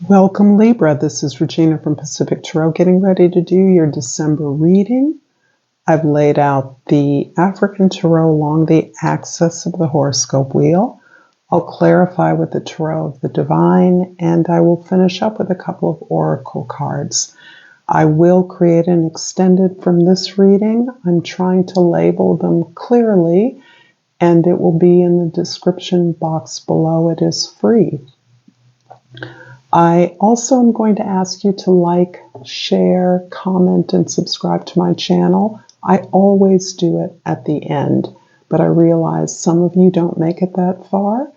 Welcome, Libra. This is Regina from Pacific Tarot, getting ready to do your December reading. I've laid out the African Tarot along the axis of the horoscope wheel. I'll clarify with the Tarot of the Divine, and I will finish up with a couple of oracle cards. I will create an extended from this reading. I'm trying to label them clearly, and it will be in the description box below. It is free. I also am going to ask you to like, share, comment, and subscribe to my channel. I always do it at the end, but I realize some of you don't make it that far.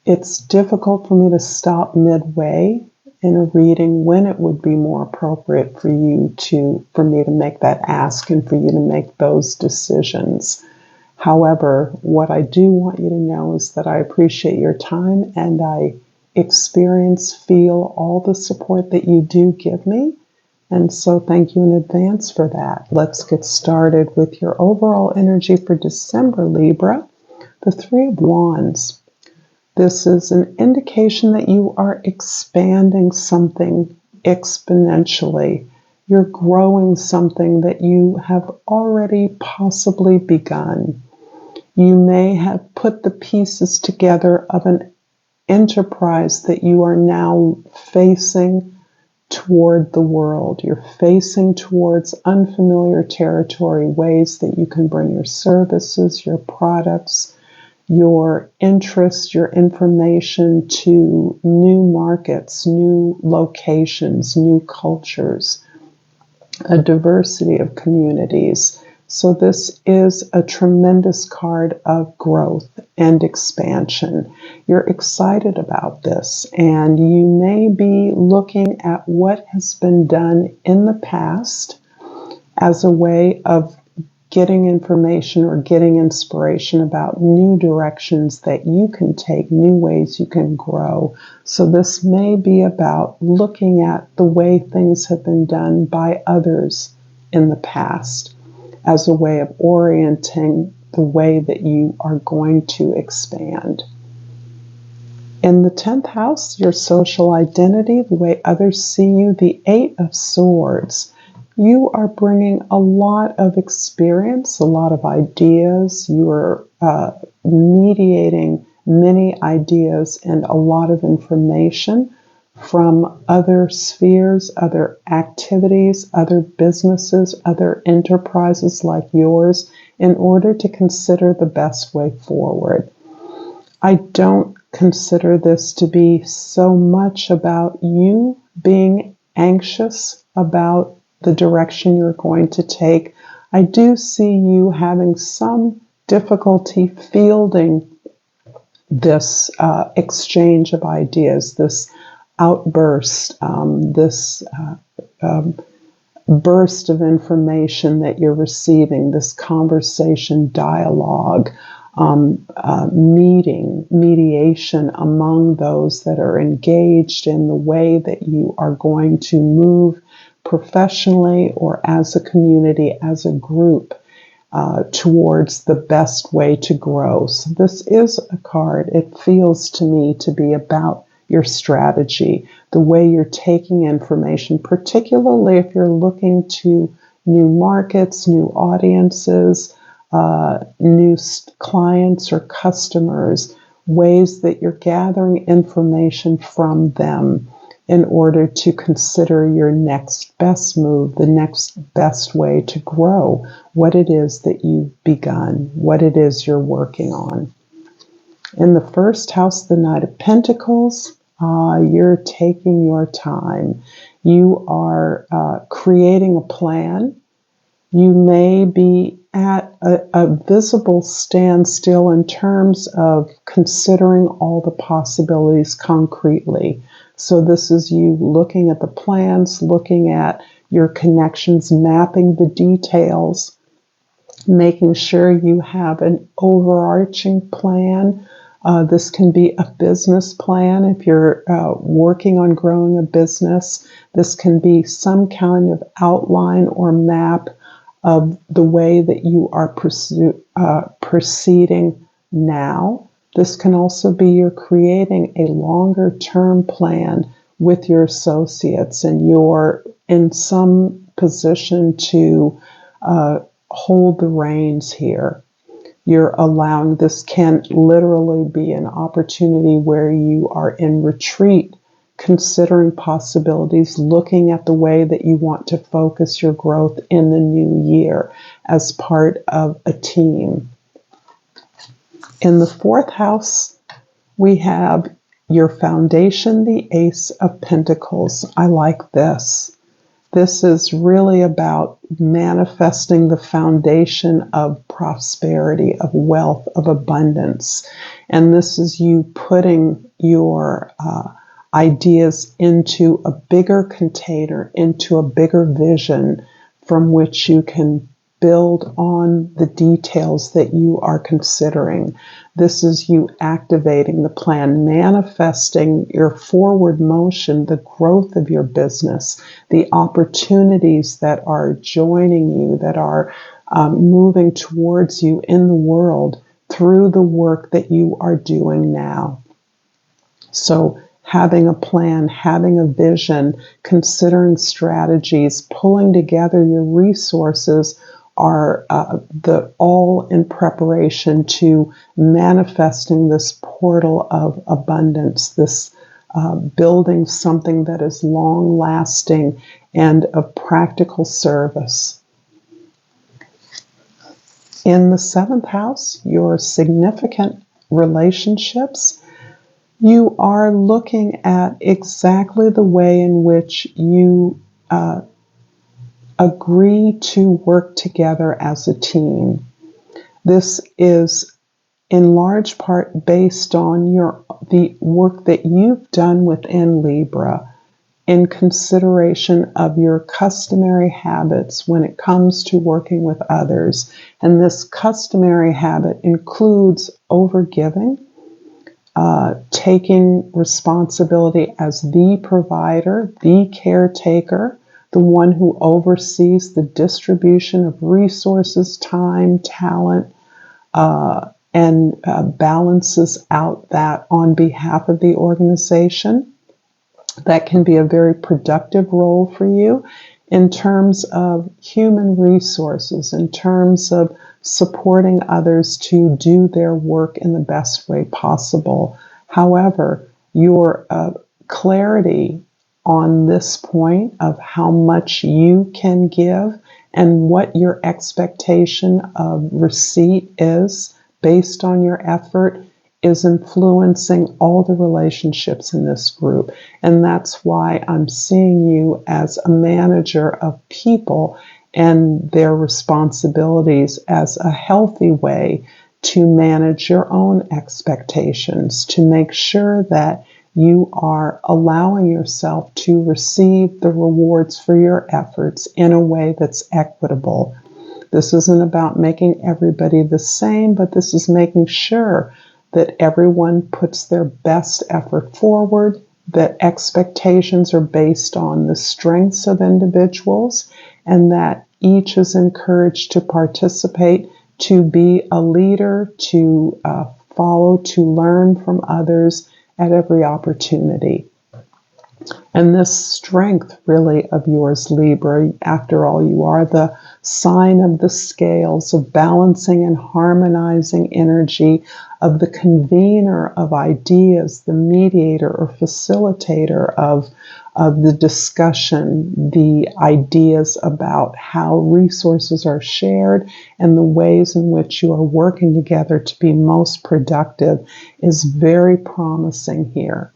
It's difficult for me to stop midway in a reading when it would be more appropriate for me to make that ask and for you to make those decisions. However, what I do want you to know is that I appreciate your time and I feel all the support that you do give me. And so thank you in advance for that. Let's get started with your overall energy for December, Libra. The Three of Wands. This is an indication that you are expanding something exponentially. You're growing something that you have already possibly begun. You may have put the pieces together of an enterprise that you are now facing toward the world. You're facing towards unfamiliar territory, ways that you can bring your services, your products, your interests, your information to new markets, new locations, new cultures, a diversity of communities. So this is a tremendous card of growth and expansion. You're excited about this, and you may be looking at what has been done in the past as a way of getting information or getting inspiration about new directions that you can take, new ways you can grow. So this may be about looking at the way things have been done by others in the past as a way of orienting the way that you are going to expand. In the 10th house, your social identity, the way others see you, the Eight of Swords. You are bringing a lot of experience, a lot of ideas. You are mediating many ideas and a lot of information from other spheres, other activities, other businesses, other enterprises like yours, in order to consider the best way forward. I don't consider this to be so much about you being anxious about the direction you're going to take. I do see you having some difficulty fielding this exchange of ideas, this outburst, this burst of information that you're receiving, this conversation, dialogue, mediation among those that are engaged in the way that you are going to move professionally or as a community, as a group, towards the best way to grow. So this is a card, it feels to me to be about your strategy, the way you're taking information, particularly if you're looking to new markets, new audiences, new clients or customers, ways that you're gathering information from them in order to consider your next best move, the next best way to grow, what it is that you've begun, what it is you're working on. In the first house, the Knight of Pentacles, you're taking your time. You are creating a plan. You may be at a visible standstill in terms of considering all the possibilities concretely. So this is you looking at the plans, looking at your connections, mapping the details, making sure you have an overarching plan. This can be a business plan if you're working on growing a business. This can be some kind of outline or map of the way that you are proceeding now This can also be you're creating a longer term plan with your associates, and you're in some position to hold the reins here. You're allowing, this can literally be an opportunity where you are in retreat, considering possibilities, looking at the way that you want to focus your growth in the new year as part of a team. In the 4th house, we have your foundation, the Ace of Pentacles. I like this. This is really about manifesting the foundation of prosperity, of wealth, of abundance. And this is you putting your ideas into a bigger container, into a bigger vision from which you can build on the details that you are considering. This is you activating the plan, manifesting your forward motion, the growth of your business, the opportunities that are joining you, that are moving towards you in the world through the work that you are doing now. So having a plan, having a vision, considering strategies, pulling together your resources are all in preparation to manifesting this portal of abundance, this building something that is long lasting and of practical service. In the 7th house, your significant relationships, you are looking at exactly the way in which you agree to work together as a team. This is in large part based on the work that you've done within Libra in consideration of your customary habits when it comes to working with others. And this customary habit includes overgiving, taking responsibility as the provider, the caretaker, the one who oversees the distribution of resources, time, talent, and balances out that on behalf of the organization. That can be a very productive role for you in terms of human resources, in terms of supporting others to do their work in the best way possible. However, your clarity on this point of how much you can give and what your expectation of receipt is based on your effort is influencing all the relationships in this group. And that's why I'm seeing you as a manager of people and their responsibilities as a healthy way to manage your own expectations, to make sure that you are allowing yourself to receive the rewards for your efforts in a way that's equitable. This isn't about making everybody the same, but this is making sure that everyone puts their best effort forward, that expectations are based on the strengths of individuals, and that each is encouraged to participate, to be a leader, to follow, to learn from others at every opportunity. And this strength really of yours, Libra, after all, you are the sign of the scales, of balancing and harmonizing energy, of the convener of ideas, the mediator or facilitator of the discussion, the ideas about how resources are shared and the ways in which you are working together to be most productive is very promising here.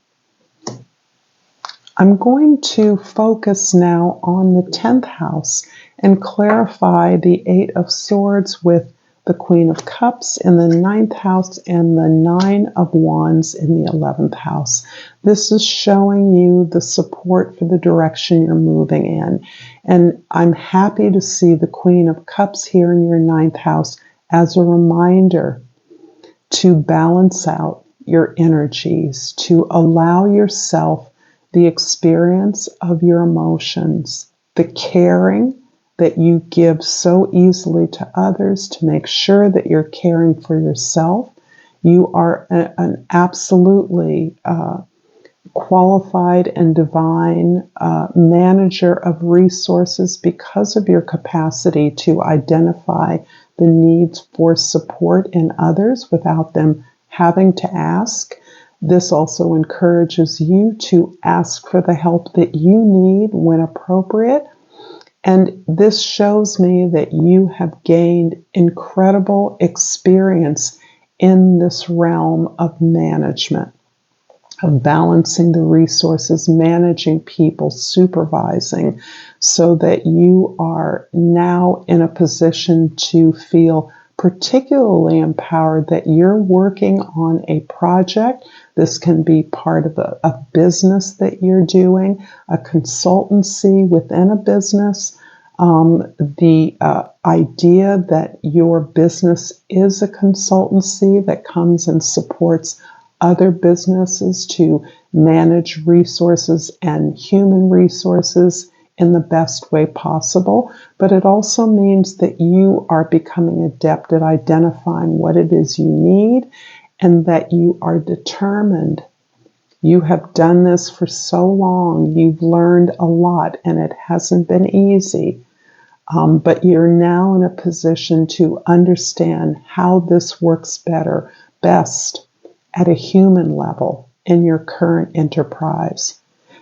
I'm going to focus now on the 10th house and clarify the 8 of Swords with the Queen of Cups in the 9th house and the 9 of Wands in the 11th house. This is showing you the support for the direction you're moving in. And I'm happy to see the Queen of Cups here in your 9th house as a reminder to balance out your energies, to allow yourself the experience of your emotions, the caring that you give so easily to others, to make sure that you're caring for yourself. You are an absolutely qualified and divine manager of resources because of your capacity to identify the needs for support in others without them having to ask. This also encourages you to ask for the help that you need when appropriate. And this shows me that you have gained incredible experience in this realm of management, of balancing the resources, managing people, supervising, so that you are now in a position to feel particularly empowered that you're working on a project. This can be part of a business that you're doing, a consultancy within a business. The idea that your business is a consultancy that comes and supports other businesses to manage resources and human resources in the best way possible. But it also means that you are becoming adept at identifying what it is you need and that you are determined. You have done this for so long. You've learned a lot and it hasn't been easy. But you're now in a position to understand how this works best at a human level in your current enterprise.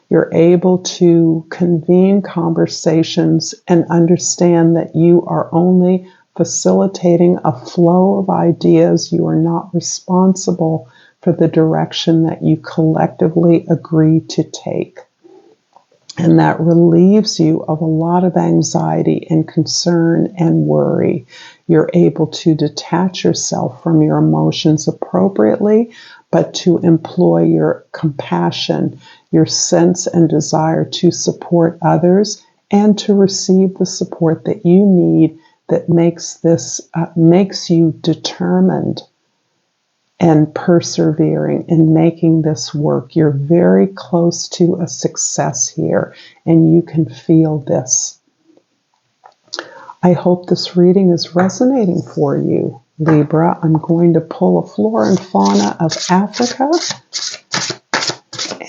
You're able to convene conversations and understand that you are only facilitating a flow of ideas. You are not responsible for the direction that you collectively agree to take. And that relieves you of a lot of anxiety and concern and worry. You're able to detach yourself from your emotions appropriately, but to employ your compassion, your sense and desire to support others and to receive the support that you need that makes you determined and persevering in making this work. You're very close to a success here, and you can feel this. I hope this reading is resonating for you, Libra. I'm going to pull a flora and fauna of Africa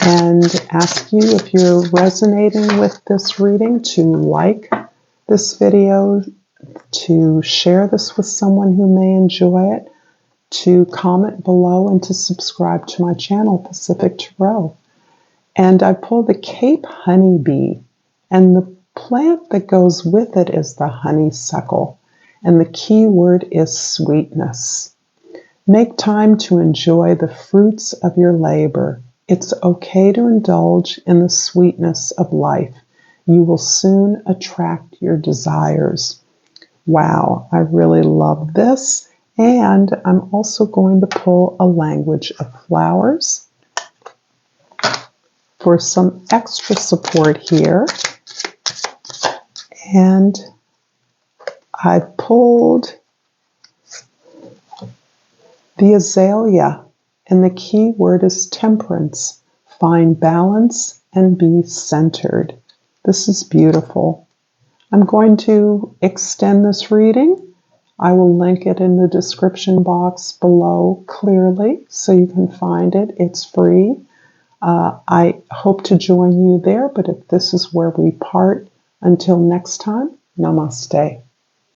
and ask you, if you're resonating with this reading, to like this video, to share this with someone who may enjoy it, to comment below, and to subscribe to my channel, Pacific Tarot. And I pulled the Cape honeybee, and the plant that goes with it is the honeysuckle, and the key word is sweetness. Make time to enjoy the fruits of your labor. It's okay to indulge in the sweetness of life. You will soon attract your desires. Wow, I really love this. And I'm also going to pull a language of flowers for some extra support here. And I pulled the azalea, and the key word is temperance. Find balance and be centered. This is beautiful. I'm going to extend this reading. I will link it in the description box below clearly so you can find it. It's free. I hope to join you there, but if this is where we part, until next time, namaste.